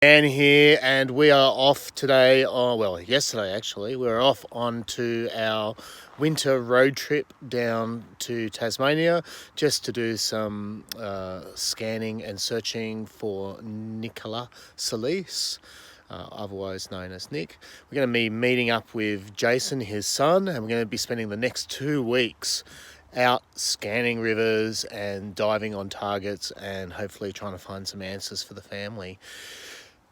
Dan here, and we are off today, yesterday actually, we were off onto our winter road trip down to Tasmania just to do some scanning and searching for Nicola Solis, otherwise known as Nick. We're going to be meeting up with Jason, his son, and we're going to be spending the next 2 weeks out scanning rivers and diving on targets and hopefully trying to find some answers for the family.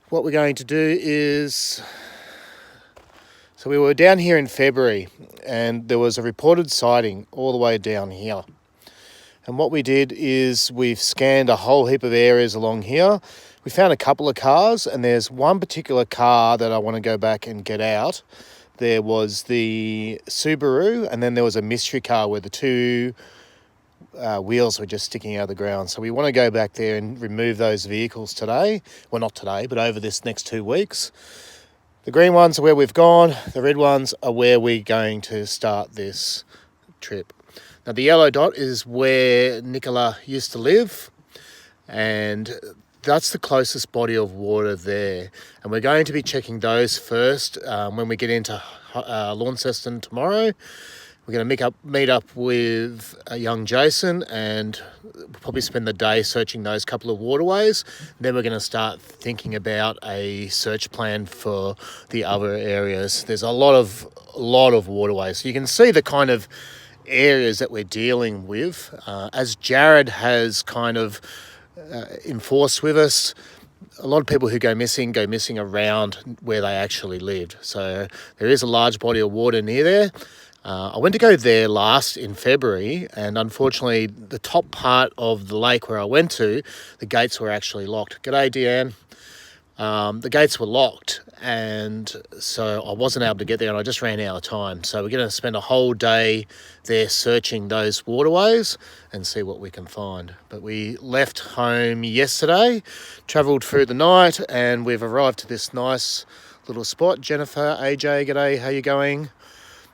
What we're going to do is, so we were down here in February and there was a reported sighting all the way down here. And what we did is we've scanned a whole heap of areas along here. We found a couple of cars, and there's one particular car that I want to go back and get out. There was the Subaru, and then there was a mystery car where the two wheels were just sticking out of the ground. So we want to go back there and remove those vehicles today. Well, not today, but over this next 2 weeks. The green ones are where we've gone. The red ones are where we're going to start this trip. Now, the yellow dot is where Nicola used to live, and that's the closest body of water there. And we're going to be checking those first when we get into Launceston tomorrow. We're going to meet up with young Jason, and we'll probably spend the day searching those couple of waterways. Then we're going to start thinking about a search plan for the other areas. There's a lot of waterways. So you can see the kind of areas that we're dealing with. As Jared has kind of enforced with us, a lot of people who go missing around where they actually lived. So there is a large body of water near there. I went to go there last in February, and unfortunately the top part of the lake where I went to, the gates were actually locked. G'day, Deanne. The gates were locked, and so I wasn't able to get there, and I just ran out of time. So we're going to spend a whole day there searching those waterways and see what we can find. But we left home yesterday, travelled through the night, and we've arrived to this nice little spot. Jennifer, AJ, g'day, how you going?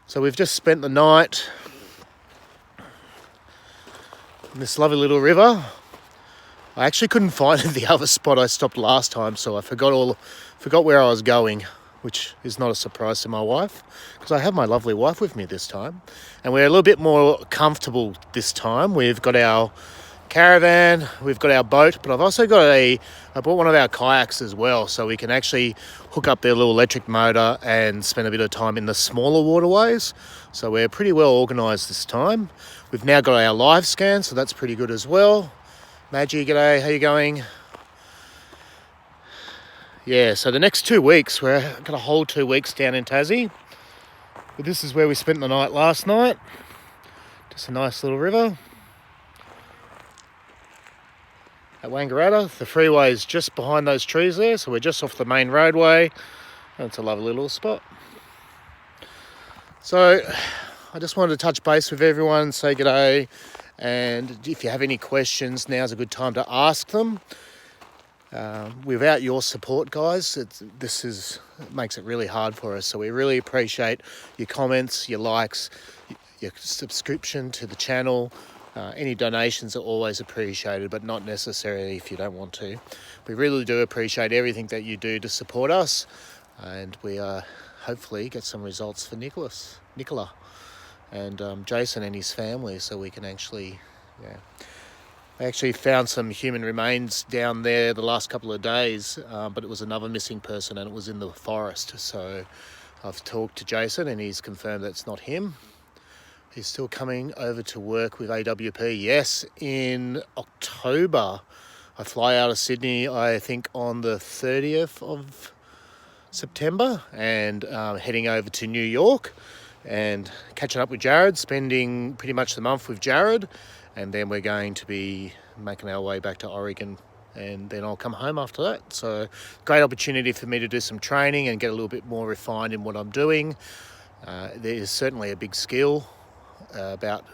So we've just spent the night in this lovely little river. I actually couldn't find the other spot I stopped last time, so I forgot where I was going, which is not a surprise to my wife, because I have my lovely wife with me this time. And we're a little bit more comfortable this time. We've got our caravan, we've got our boat, but I've also got I bought one of our kayaks as well, so we can actually hook up their little electric motor and spend a bit of time in the smaller waterways. So we're pretty well organised this time. We've now got our live scan, so that's pretty good as well. Maggie, g'day, how you going? Yeah, so the next 2 weeks, we're got a whole 2 weeks down in Tassie. But this is where we spent the night last night. Just a nice little river. At Wangaratta, the freeway is just behind those trees there, so we're just off the main roadway. It's a lovely little spot. So I just wanted to touch base with everyone, say g'day, and if you have any questions, now's a good time to ask them. Without your support, guys, it makes it really hard for us, so we really appreciate your comments, your likes, your subscription to the channel. Any donations are always appreciated, but not necessarily if you don't want to. We really do appreciate everything that you do to support us, and we hopefully get some results for Nicola, and Jason and his family, so we can actually, I actually found some human remains down there the last couple of days, but it was another missing person, and it was in the forest. So I've talked to Jason, and he's confirmed that it's not him. He's still coming over to work with AWP. Yes, in October. I fly out of Sydney, I think, on the 30th of September, and heading over to New York and catching up with Jared, spending pretty much the month with Jared, and then we're going to be making our way back to Oregon, and then I'll come home after that. So great opportunity for me to do some training and get a little bit more refined in what I'm doing. There is certainly a big skill about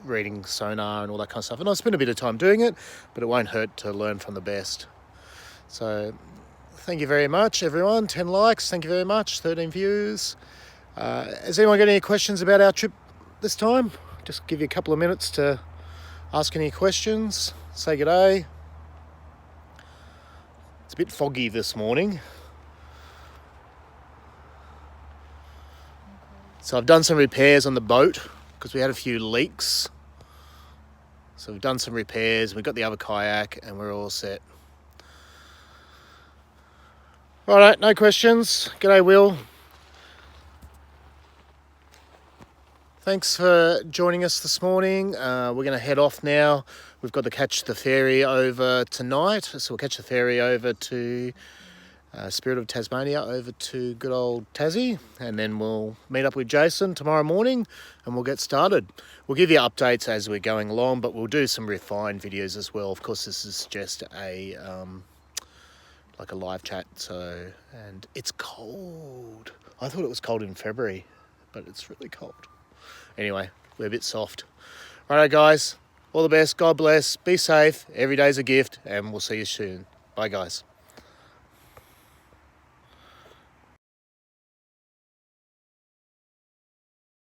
reading sonar and all that kind of stuff, and I spent a bit of time doing it, but it won't hurt to learn from the best. So thank you very much, everyone. 10 likes, thank you very much. 13 views. Has anyone got any questions about our trip this time? Just give you a couple of minutes to ask any questions, say good day. a bit foggy this morning. So I've done some repairs on the boat because we had a few leaks. So we've done some repairs, we've got the other kayak and we're all set. Alright, no questions. G'day Will. Thanks for joining us this morning. We're going to head off now. We've got to catch the ferry over tonight. So we'll catch the ferry over to Spirit of Tasmania, over to good old Tassie. And then we'll meet up with Jason tomorrow morning and we'll get started. We'll give you updates as we're going along, but we'll do some refined videos as well. Of course, this is just a like a live chat. So, and it's cold. I thought it was cold in February, but it's really cold. Anyway, we're a bit soft. Righto guys, all the best, God bless, be safe, every day's a gift, and we'll see you soon. Bye guys.